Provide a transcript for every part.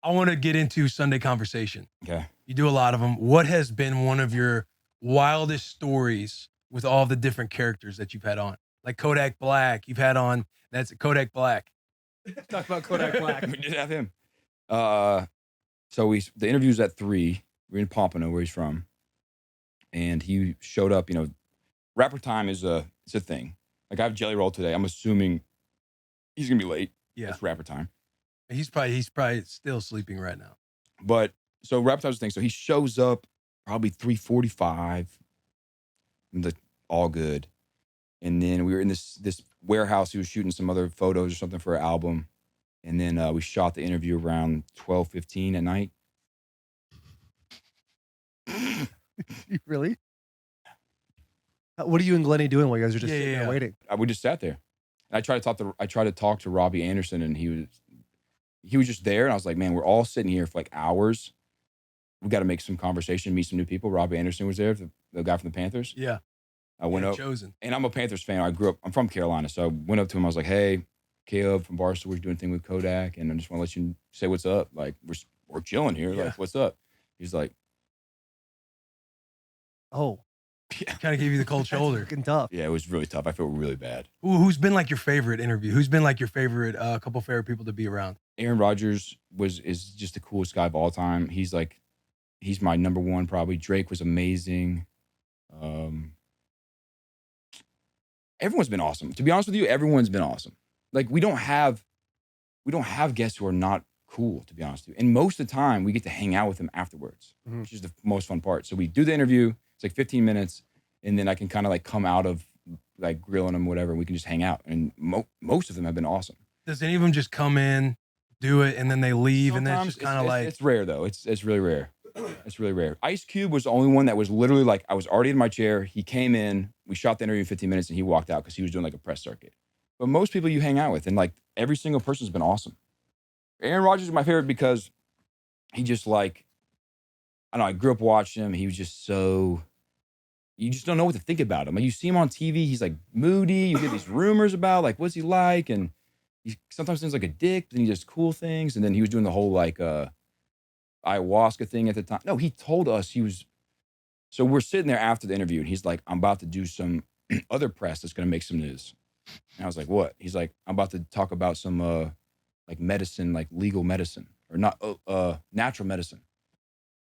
I want to get into Sundae Conversation. Okay. You do a lot of them. What has been one of your wildest stories with all the different characters that you've had on? Like Kodak Black, you've had on. That's Kodak Black. Let's talk about Kodak Black. We did have him. So the interview's at 3. We're in Pompano, where he's from, and he showed up. Rapper time it's a thing. Like I have Jelly Roll today. I'm assuming he's gonna be late. Yeah, it's rapper time. He's probably still sleeping right now. But so rapper time's a thing. So he shows up probably 3:45. All good. And then we were in this warehouse. He was shooting some other photos or something for an album. And then we shot the interview around 12:15 at night. Really? What are you and Glennie doing while you guys are just sitting there waiting? We just sat there. And I tried to talk to Robbie Anderson, and he was just there. And I was like, man, we're all sitting here for like hours. We got to make some conversation, meet some new people. Robbie Anderson was there, the guy from the Panthers. Yeah. I went up, chosen. And I'm a Panthers fan. I'm from Carolina, so I went up to him. I was like, "Hey, Caleb from Barstool, we're doing a thing with Kodak, and I just want to let you say what's up. Like, we're chilling here. Yeah. Like, what's up?" He's like, "Oh, yeah." Kind of gave you the cold shoulder. Fucking tough. Yeah, it was really tough. I felt really bad. Who's been like your favorite interview? Who's been like your favorite couple favorite people to be around? Aaron Rodgers is just the coolest guy of all time. He's my number one probably. Drake was amazing. Everyone's been awesome. To be honest with you, everyone's been awesome. Like we don't have guests who are not cool, to be honest with you. And most of the time we get to hang out with them afterwards, which is the most fun part. So we do the interview, it's like 15 minutes, and then I can kind of like come out of like grilling them, whatever, and we can just hang out. And most of them have been awesome. Does any of them just come in, do it, and then they leave? Sometimes, and then it's just kind of like... It's rare though. It's really rare. It's really rare. Ice Cube was the only one that was literally like, I was already in my chair. He came in, we shot the interview in 15 minutes, and he walked out because he was doing like a press circuit. But most people you hang out with, and like every single person's been awesome. Aaron Rodgers is my favorite because he just like, I don't know, I grew up watching him. He was just so, you just don't know what to think about him. Like you see him on TV, he's like moody. You get these rumors about like, what's he like? And he sometimes seems like a dick, but then he does cool things. And then he was doing the whole like, ayahuasca thing at the time. No, he told us so we're sitting there after the interview and he's like, I'm about to do some other press that's going to make some news. And I was like, what? He's like, I'm about to talk about some like medicine, like legal medicine or not natural medicine.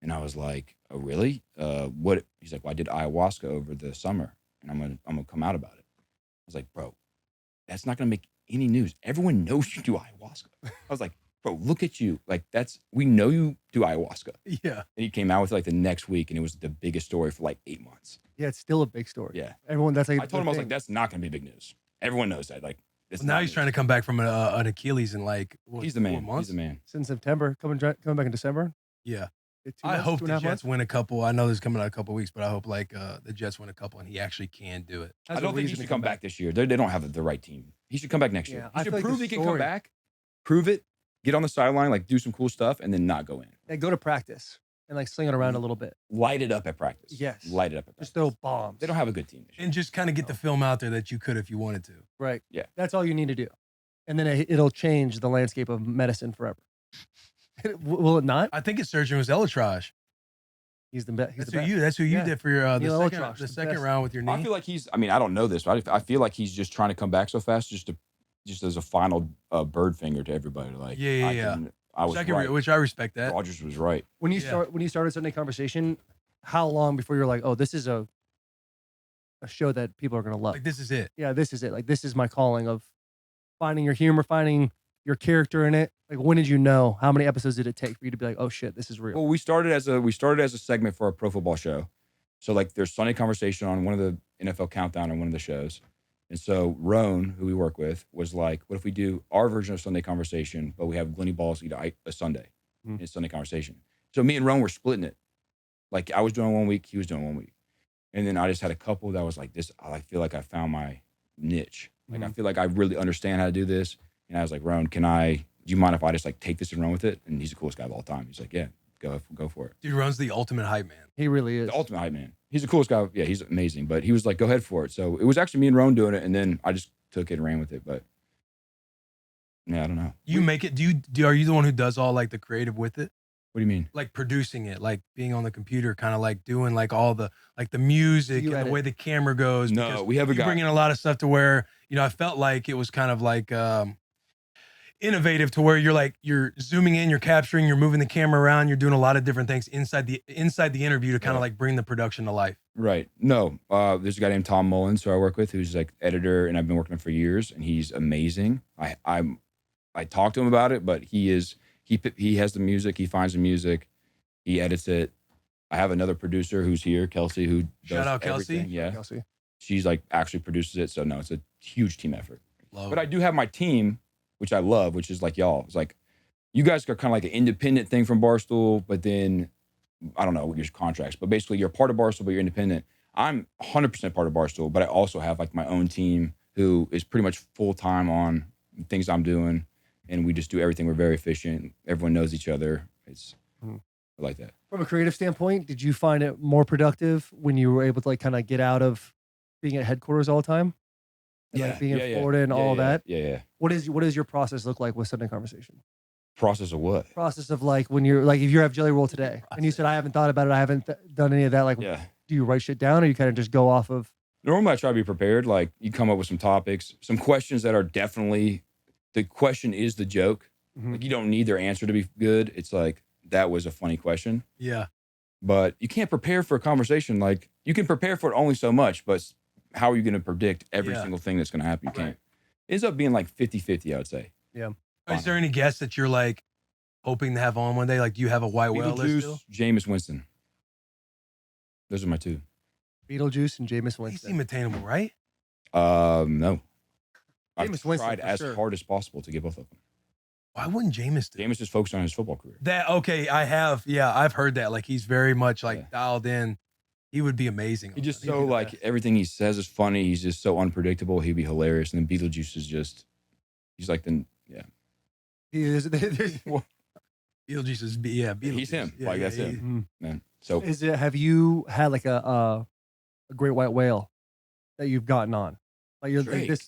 And I was like, oh really? What? He's like, well, I did ayahuasca over the summer and I'm gonna come out about it. I was like, bro, that's not gonna make any news. Everyone knows you do ayahuasca. I was like, bro, look at you. Like we know you do ayahuasca. Yeah. And he came out with it like the next week and it was the biggest story for like 8 months. Yeah, it's still a big story. Yeah. Everyone, that's like, I told him, I was like, that's not going to be big news. Everyone knows that. Like, now he's trying to come back from an Achilles in like, what, he's the man. 4 months? He's the man. Since September, coming back in December. Yeah. I hope the Jets win a couple. I know there's coming out a couple weeks, but I hope like the Jets win a couple and he actually can do it. I don't think he should come back this year. They don't have the right team. He should come back next year. He should prove he can come back, prove it, get on the sideline, like do some cool stuff, and then not go in. And go to practice and like sling it around a little bit. Light it up at practice. Yes. Light it up at practice. Just throw bombs. They don't have a good team this year. And just kind of get the film out there that you could if you wanted to. Right. Yeah. That's all you need to do. And then it'll change the landscape of medicine forever. Will it not? I think his surgeon was Elatrage. He's the best. That's who you did for your the second round with your knee. I feel like I don't know this, but I feel like he's just trying to come back so fast just as a final bird finger to everybody. Like, I was right. Which I respect that. Rodgers was right. When you started Sunday Conversation, how long before you're like, oh, this is a show that people are gonna love? Like this is it. Yeah, this is it. Like this is my calling of finding your humor, finding your character in it. Like when did you know? How many episodes did it take for you to be like, oh shit, this is real? Well, we started as a segment for a pro football show. So like there's Sunday Conversation on one of the NFL Countdown on one of the shows. And so Roan, who we work with, was like, what if we do our version of Sunday Conversation, but we have Glennie Balls eat a Sunday in Sunday Conversation. So me and Roan were splitting it. Like I was doing 1 week, he was doing 1 week. And then I just had a couple that was like this, I feel like I found my niche. Like I feel like I really understand how to do this. And I was like, Roan, do you mind if I just like take this and run with it? And he's the coolest guy of all time. He's like, yeah, go for it. Dude, Roan's the ultimate hype man. He really is. The ultimate hype man. He's the coolest guy. Yeah, he's amazing. But he was like, go ahead for it. So it was actually me and Roan doing it. And then I just took it and ran with it. But Yeah, I don't know. You make it. Are you the one who does all like the creative with it? What do you mean? Like producing it, like being on the computer, kind of like doing like all the like the music You and the edit? way the camera goes. No, because we have a you guy. bring in a lot of stuff to where I felt like it was kind of like innovative to where you're zooming in, you're capturing, you're moving the camera around, you're doing a lot of different things inside the interview to kind of like bring the production to life. Right. No, there's a guy named Tom Mullins who I work with, who's like editor, and I've been working with him for years, and he's amazing. I talked to him about it, but he has the music, he finds the music, he edits it. I have another producer who's here, Kelsey, who does Shout out Kelsey. everything. Yeah, Kelsey. she's like actually produces it. So no, it's a huge team effort. Love But it. I do have my team, which I love, which is like y'all. It's like you guys are kind of like an independent thing from Barstool, but then I don't know what your contracts, but basically you're part of Barstool, but you're independent. I'm 100% part of Barstool, but I also have like my own team who is pretty much full time on things I'm doing, and we just do everything. We're very efficient. Everyone knows each other. It's I like that. From a creative standpoint, did you find it more productive when you were able to like kind of get out of being at headquarters all the time? And, like being in Florida and all that. Yeah. What does your process look like with Sunday Conversation? Process of what? Process of like when you're like, if you have Jelly Roll today and you said, I haven't thought about it, I haven't done any of that. Like, Yeah. do you write shit down or you kind of just go off of? Normally I try to be prepared. Like you come up with some topics, some questions that are definitely, the question is the joke. Like you don't need their answer to be good. It's like, that was a funny question. Yeah. But you can't prepare for a conversation. Like you can prepare for it only so much, but how are you going to predict every single thing that's going to happen? You can't. It ends up being like 50-50, I would say. Yeah. Is there any guests that you're like hoping to have on one day? Like, do you have a white whale list still? Jameis Winston. Those are my two. Beetlejuice and Jameis They Winston. seem attainable, right? No. I've Jameis Winston, tried for as sure. hard as possible to get both of them. Why wouldn't Jameis do Jameis just focused on his football career. that? Okay, I've heard that. Like, he's very much like dialed in. He would be amazing. He just so like everything he says is funny. He's just so unpredictable. He'd be hilarious. And then Beetlejuice is just, he's like He is. Beetlejuice is Beetlejuice. He's him. Yeah, Like yeah, that's him, man. So Have you had like a great white whale that you've gotten on? Like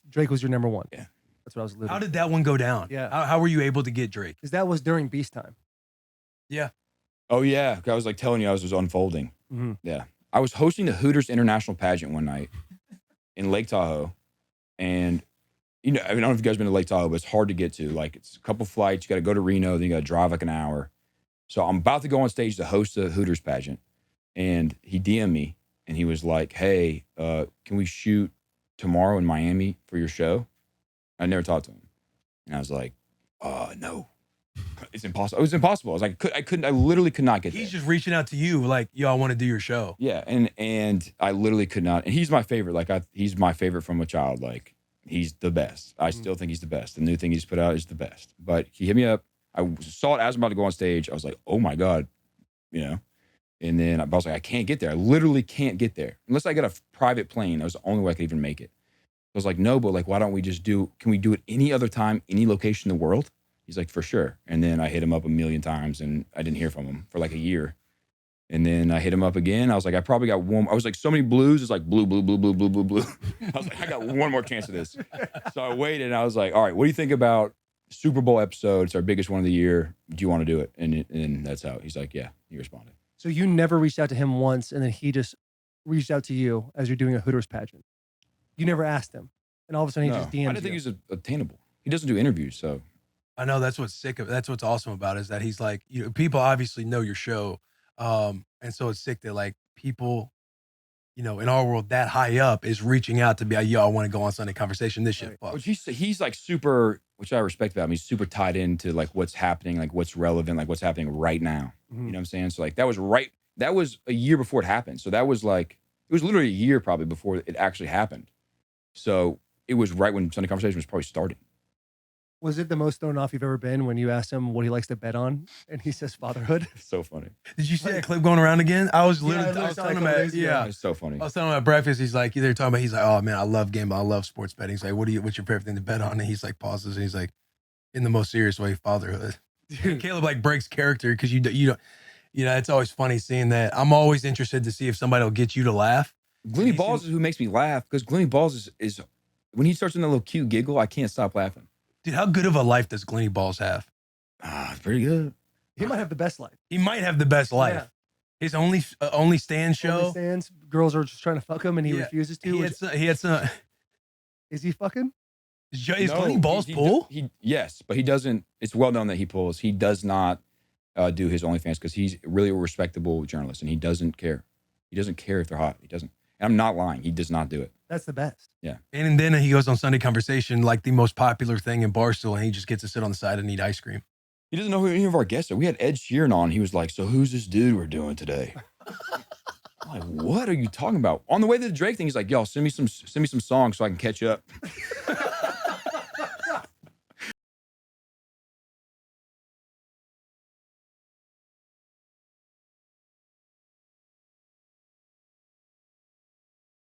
Drake was your number one. Yeah. That's what I was alluding. How did that one go down? Yeah. How were you able to get Drake? Because that was during Beast time. Yeah. oh yeah, I was like telling you, I was unfolding. Yeah. I was hosting the Hooters International Pageant one night in Lake Tahoe. And, I don't know if you guys been to Lake Tahoe, but it's hard to get to. Like, it's a couple flights. You got to go to Reno. Then you got to drive like an hour. So I'm about to go on stage to host the Hooters pageant. And he DM'd me. And he was like, hey, can we shoot tomorrow in Miami for your show? I never talked to him. And I was like, no. It's impossible. It was impossible. I was like, I literally could not get there. He's just reaching out to you like, yo, I want to do your show. Yeah, and I literally could not. And he's my favorite. Like he's my favorite from a child. Like he's the best. I still think he's the best. The new thing he's put out is the best. But he hit me up. I saw it as I'm about to go on stage. I was like, oh my God, And then I was like, I can't get there. I literally can't get there unless I get a private plane. That was the only way I could even make it. I was like, no, but like, why don't we just can we do it any other time, any location in the world? He's like, for sure. And then I hit him up a million times and I didn't hear from him for like a year. And then I hit him up again. I was like, I probably got one. I was like, so many blues. It's like blue, blue, blue, blue, blue, blue, blue. I was like, I got one more chance of this. So I waited and I was like, all right, what do you think about Super Bowl episode? It's our biggest one of the year. Do you want to do it? And that's how he's like, yeah, he responded. So you never reached out to him once, and then he just reached out to you as you're doing a Hooters pageant. You never asked him, and all of a sudden he just DM'd I didn't think he was attainable. He doesn't do interviews, so. I know that's what's sick. That's what's awesome about it, is that he's like, people obviously know your show. And so it's sick that like people, in our world that high up is reaching out to be like, yo, I want to go on Sunday Conversation. This shit. Which he's like super, which I respect about him. He's super tied into like what's happening, like what's relevant, like what's happening right now. You know what I'm saying? So like that was a year before it happened. So that was like, it was literally a year probably before it actually happened. So it was right when Sunday Conversation was probably starting. Was it the most thrown off you've ever been when you asked him what he likes to bet on, and he says fatherhood? It's so funny. Did you see that clip going around again? I was literally, I was telling him It's so funny. I was telling him at breakfast, he's like, they're talking about, he's like, oh man, I love gambling. I love sports betting. He's like, what's your favorite thing to bet on? And he's like, pauses. And he's like, in the most serious way, fatherhood. And Caleb like breaks character because you don't, it's always funny seeing that. I'm always interested to see if somebody will get you to laugh. Glenny Balls is who makes me laugh, because Glenny Balls is when he starts doing that little cute giggle, I can't stop laughing. Dude, how good of a life does Glenny Balls have? Ah, pretty good. He might have the best life. He might have the best life. Yeah. His only stand show. Only stands. Girls are just trying to fuck him, and he Yeah. refuses to. He had some. Is he fucking? Is Glenny Balls pull? Yes, but he doesn't. It's well known that he pulls. He does not do his OnlyFans because he's really a respectable journalist, and he doesn't care. He doesn't care if they're hot. He doesn't. And I'm not lying. He does not do it. That's the best. Yeah. And then he goes on Sunday Conversation, like the most popular thing in Barstool, and he just gets to sit on the side and eat ice cream. He doesn't know who any of our guests are. We had Ed Sheeran on. He was like, "So who's this dude we're doing today?" I'm like, "What are you talking about?" On the way to the Drake thing, he's like, "Y'all send me some songs so I can catch up."